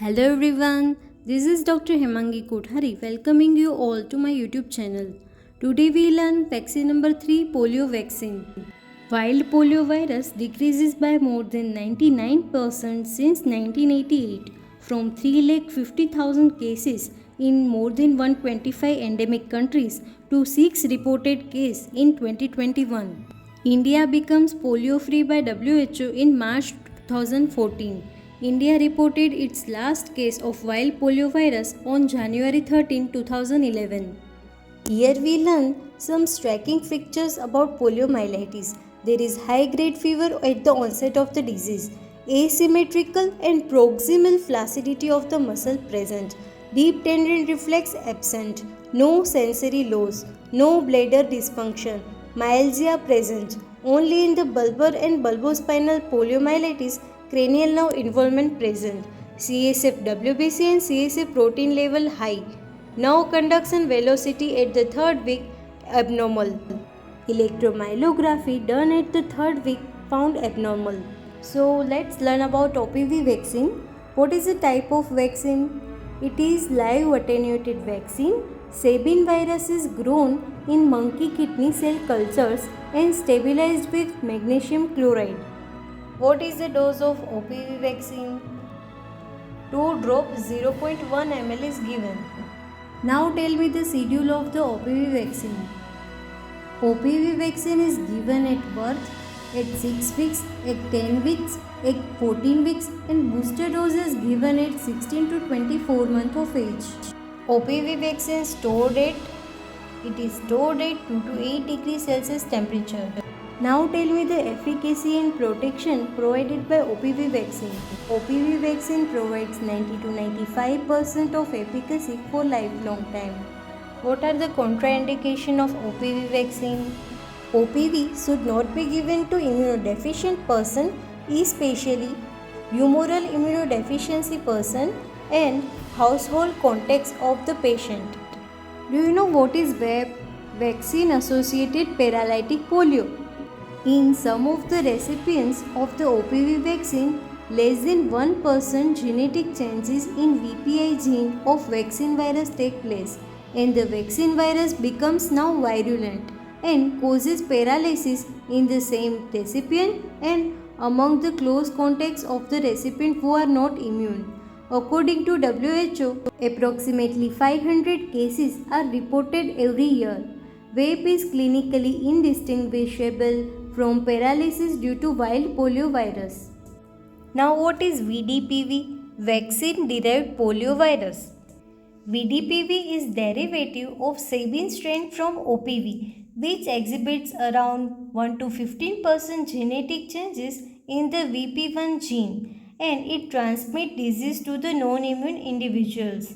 Hello everyone, this is Dr. Hemangi Kothari welcoming you all to my YouTube channel. Today we learn vaccine number 3, polio vaccine. Wild polio virus decreases by more than 99% since 1988 from 3,50,000 cases in more than 125 endemic countries to 6 reported cases in 2021. India becomes polio free by WHO in March 2014. India reported its last case of wild polio virus on January 13, 2011. Here we learn some striking features about poliomyelitis. There is high-grade fever at the onset of the disease, asymmetrical and proximal flaccidity of the muscle present, deep tendon reflex absent, no sensory loss, no bladder dysfunction, myalgia present. Only in the bulbar and bulbospinal poliomyelitis cranial nerve involvement present. CSF WBC and CSF protein level high. Nerve conduction velocity at the third week abnormal. Electromyelography done at the third week found abnormal. So let's learn about OPV vaccine. What is the type of vaccine? It is live attenuated vaccine. Sabin virus is grown in monkey kidney cell cultures and stabilized with magnesium chloride. What is the dose of OPV vaccine? 2 drops 0.1 ml is given. Now tell me the schedule of the OPV vaccine. OPV vaccine is given at birth, at 6 weeks, at 10 weeks, at 14 weeks and booster dose is given at 16 to 24 months of age. OPV vaccine stored at 2 to 8 degrees Celsius temperature. Now tell me the efficacy and protection provided by OPV vaccine. OPV vaccine provides 90 to 95% of efficacy for lifelong time. What are the contraindications of OPV vaccine? OPV should not be given to immunodeficient person, especially humoral immunodeficiency person and household contacts of the patient. Do you know what is VAP? Vaccine associated paralytic polio. In some of the recipients of the OPV vaccine, less than 1% genetic changes in VPI gene of vaccine virus take place and the vaccine virus becomes now virulent and causes paralysis in the same recipient and among the close contacts of the recipient who are not immune. According to WHO, approximately 500 cases are reported every year. VAP is clinically indistinguishable from paralysis due to wild polio virus. Now what is VDPV? Vaccine derived polio virus. VDPV is derivative of Sabin strain from OPV, which exhibits around 1 to 15% genetic changes in the VP1 gene and it transmits disease to the non-immune individuals.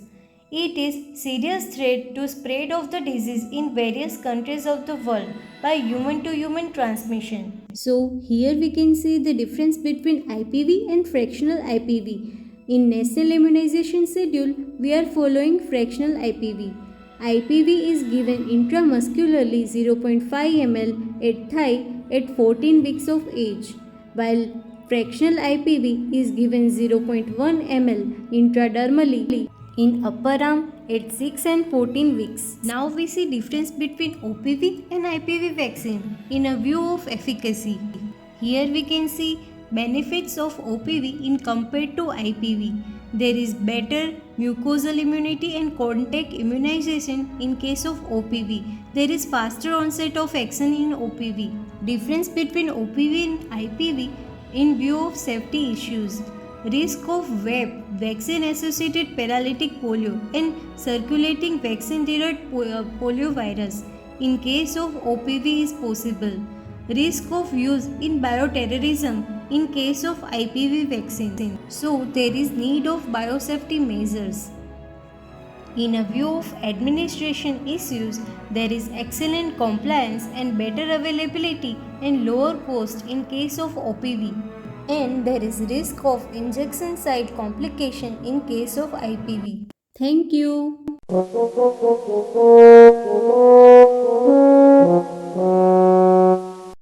It is serious threat to spread of the disease in various countries of the world by human to human transmission. So here we can see the difference between IPV and fractional IPV. In national immunization schedule, we are following fractional IPV. IPV is given intramuscularly 0.5 ml at thigh at 14 weeks of age, while fractional IPV is given 0.1 ml intradermally in upper arm at 6 and 14 weeks. Now we see difference between OPV and IPV vaccine in a view of efficacy. Here we can see benefits of OPV in compared to IPV. There is better mucosal immunity and contact immunization in case of OPV. There is faster onset of action in OPV. Difference between OPV and IPV in view of safety issues. Risk of VAP, vaccine associated paralytic polio and circulating vaccine derived polio virus in case of OPV is possible. Risk of use in bioterrorism in case of IPV vaccine. So there is need of biosafety measures. In a view of administration issues, there is excellent compliance and better availability and lower cost in case of OPV. And there is risk of injection site complication in case of IPV. Thank you.